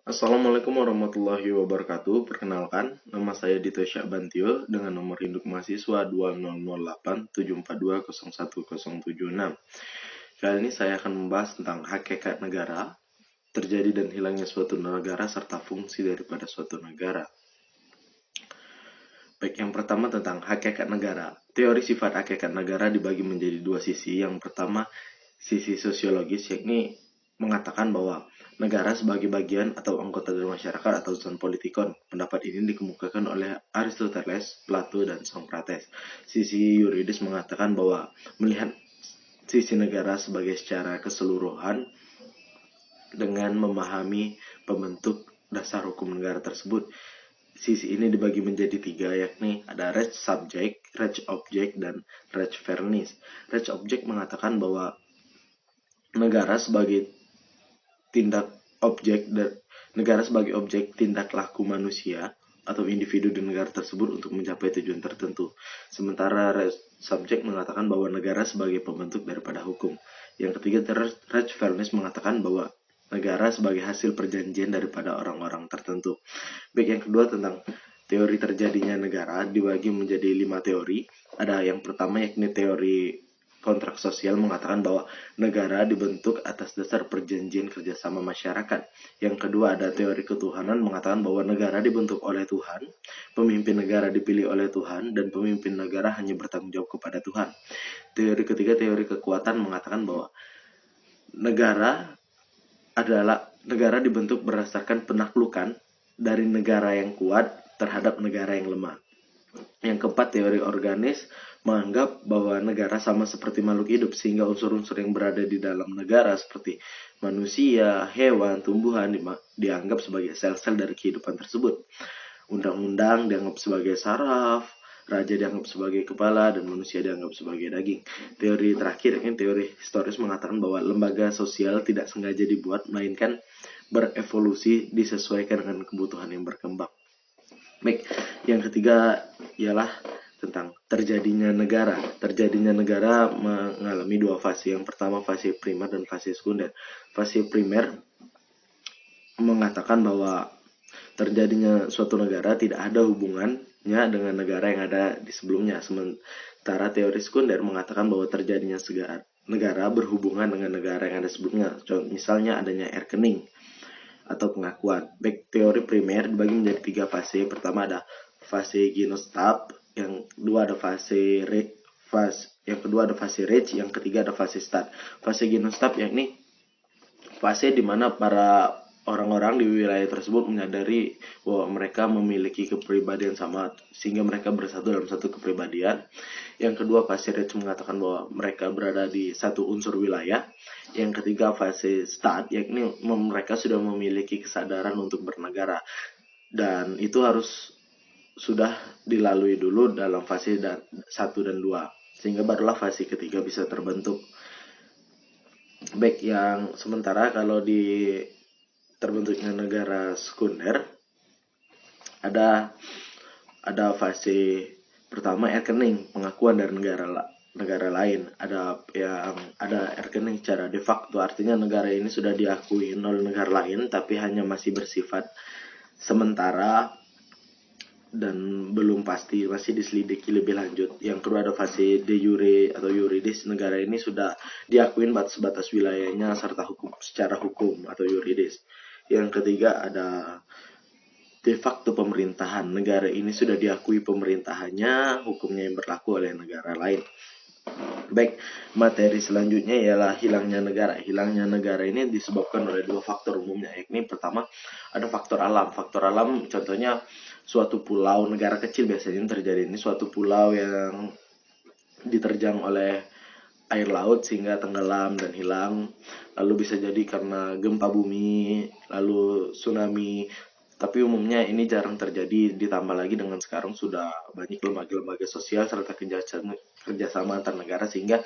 Assalamualaikum warahmatullahi wabarakatuh. Perkenalkan, nama saya Dito Syakbantio dengan nomor induk mahasiswa 200874201076. Kali ini saya akan membahas tentang hakikat negara, terjadi dan hilangnya suatu negara, serta fungsi daripada suatu negara. Baik, yang pertama tentang hakikat negara. Teori sifat hakikat negara dibagi menjadi dua sisi. Yang pertama, sisi sosiologis, yakni mengatakan bahwa negara sebagai bagian atau anggota dari masyarakat atau zon politikon. Pendapat ini dikemukakan oleh Aristoteles, Plato, dan Socrates. Sisi yuridis mengatakan bahwa melihat sisi negara sebagai secara keseluruhan dengan memahami pembentuk dasar hukum negara tersebut. Sisi ini dibagi menjadi tiga, yakni ada res subject, res object, dan res fairness. Res object mengatakan bahwa negara sebagai objek tindak laku manusia atau individu di negara tersebut untuk mencapai tujuan tertentu. Sementara res subject mengatakan bahwa negara sebagai pembentuk daripada hukum. Yang ketiga, res fairness mengatakan bahwa negara sebagai hasil perjanjian daripada orang-orang tertentu. Baik, yang kedua tentang teori terjadinya negara dibagi menjadi 5 teori. Ada yang pertama yakni teori kontrak sosial mengatakan bahwa negara dibentuk atas dasar perjanjian kerjasama masyarakat. Yang kedua ada teori ketuhanan mengatakan bahwa negara dibentuk oleh Tuhan, pemimpin negara dipilih oleh Tuhan, dan pemimpin negara hanya bertanggung jawab kepada Tuhan. Teori ketiga, teori kekuatan mengatakan bahwa negara dibentuk berdasarkan penaklukan dari negara yang kuat terhadap negara yang lemah. Yang keempat, teori organis menganggap bahwa negara sama seperti makhluk hidup, sehingga unsur-unsur yang berada di dalam negara seperti manusia, hewan, tumbuhan dianggap sebagai sel-sel dari kehidupan tersebut. Undang-undang dianggap sebagai saraf, raja dianggap sebagai kepala, dan manusia dianggap sebagai daging. Teori terakhir, ini teori historis mengatakan bahwa lembaga sosial tidak sengaja dibuat, melainkan berevolusi disesuaikan dengan kebutuhan yang berkembang. Baik, yang ketiga ialah tentang terjadinya negara. Terjadinya negara mengalami dua fase. Yang pertama fase primer dan fase sekunder. Fase primer mengatakan bahwa terjadinya suatu negara tidak ada hubungannya dengan negara yang ada di sebelumnya. Sementara teori sekunder mengatakan bahwa terjadinya negara berhubungan dengan negara yang ada sebelumnya. Misalnya adanya rekening atau pengakuan. Baik, teori primer dibagi menjadi tiga fase. Pertama ada fase Genostap, yang kedua ada fase Reich, yang ketiga ada fase Start. Fase Genostap yakni fase di mana para orang-orang di wilayah tersebut menyadari bahwa mereka memiliki kepribadian sama, sehingga mereka bersatu dalam satu kepribadian. Yang kedua, fase Reich mengatakan bahwa mereka berada di satu unsur wilayah. Yang ketiga, fase Start, yakni mereka sudah memiliki kesadaran untuk bernegara. Dan itu harus sudah dilalui dulu dalam fase 1 dan 2. Sehingga barulah fase ketiga bisa terbentuk. Baik, yang sementara kalau di terbentuknya negara sekunder ada fase pertama rekening, pengakuan dari negara lain. Ada rekening secara de facto, artinya negara ini sudah diakui oleh negara lain tapi hanya masih bersifat sementara dan belum pasti, masih diselidiki lebih lanjut. Yang kedua ada fase de jure atau yuridis, negara ini sudah diakuin batas-batas wilayahnya serta secara hukum atau yuridis. Yang ketiga ada de facto pemerintahan, negara ini sudah diakui pemerintahannya, hukumnya yang berlaku oleh negara lain. Baik, materi selanjutnya ialah hilangnya negara. Hilangnya negara ini disebabkan oleh dua faktor umumnya, yakni pertama ada faktor alam. Faktor alam contohnya suatu pulau, negara kecil biasanya terjadi ini, suatu pulau yang diterjang oleh air laut sehingga tenggelam dan hilang. Lalu bisa jadi karena gempa bumi, lalu tsunami. Tapi umumnya ini jarang terjadi, ditambah lagi dengan sekarang sudah banyak lembaga-lembaga sosial serta kerjasama antar negara, sehingga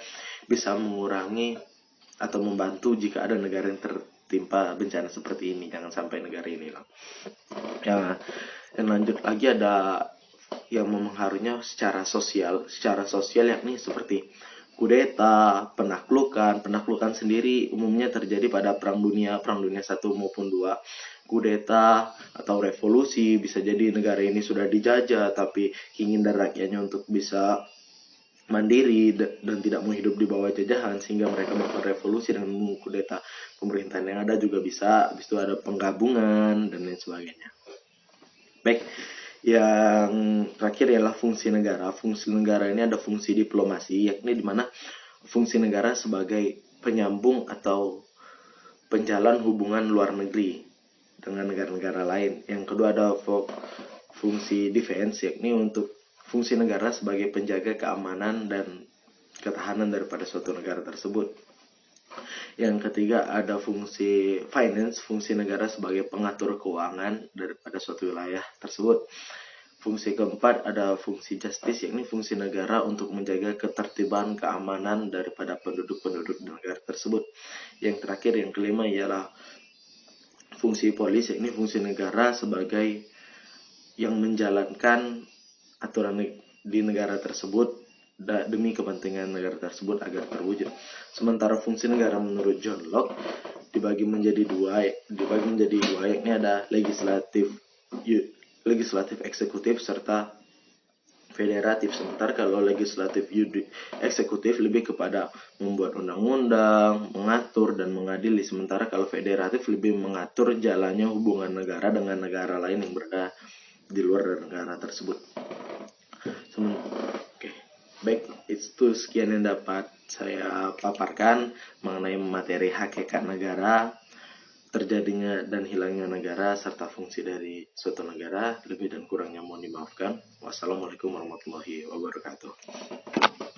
bisa mengurangi atau membantu jika ada negara yang tertimpa bencana seperti ini. Jangan sampai negara ini hilang. Yang lanjut lagi ada yang mempengaruhinya secara sosial yakni seperti kudeta, penaklukan sendiri umumnya terjadi pada perang dunia 1 maupun 2. Kudeta atau revolusi, bisa jadi negara ini sudah dijajah tapi ingin dari rakyatnya untuk bisa mandiri dan tidak mau hidup di bawah jajahan, sehingga mereka melakukan revolusi dan mengkudeta pemerintahan yang ada juga bisa. Habis itu ada penggabungan dan lain sebagainya. Baik, yang terakhir ialah fungsi negara. Fungsi negara ini ada fungsi diplomasi, yakni di mana fungsi negara sebagai penyambung atau penjalan hubungan luar negeri dengan negara-negara lain. Yang kedua ada fungsi defense, yakni untuk fungsi negara sebagai penjaga keamanan dan ketahanan daripada suatu negara tersebut. Yang ketiga ada fungsi finance, fungsi negara sebagai pengatur keuangan daripada suatu wilayah tersebut. Fungsi keempat ada fungsi justice, yakni fungsi negara untuk menjaga ketertiban keamanan daripada penduduk-penduduk di negara tersebut. Yang terakhir, yang kelima ialah fungsi polis, yakni fungsi negara sebagai yang menjalankan aturan di negara tersebut demi kepentingan negara tersebut agar terwujud. Sementara fungsi negara menurut John Locke dibagi menjadi dua, yakni ada legislatif eksekutif serta federatif. Sementara kalau legislatif eksekutif lebih kepada membuat undang-undang, mengatur dan mengadili, sementara kalau federatif lebih mengatur jalannya hubungan negara dengan negara lain yang berada di luar dari negara tersebut. Oke. Baik, itu sekian yang dapat saya paparkan mengenai materi hakikat negara, terjadinya dan hilangnya negara, serta fungsi dari suatu negara. Lebih dan kurangnya mohon dimaafkan. Wassalamualaikum warahmatullahi wabarakatuh.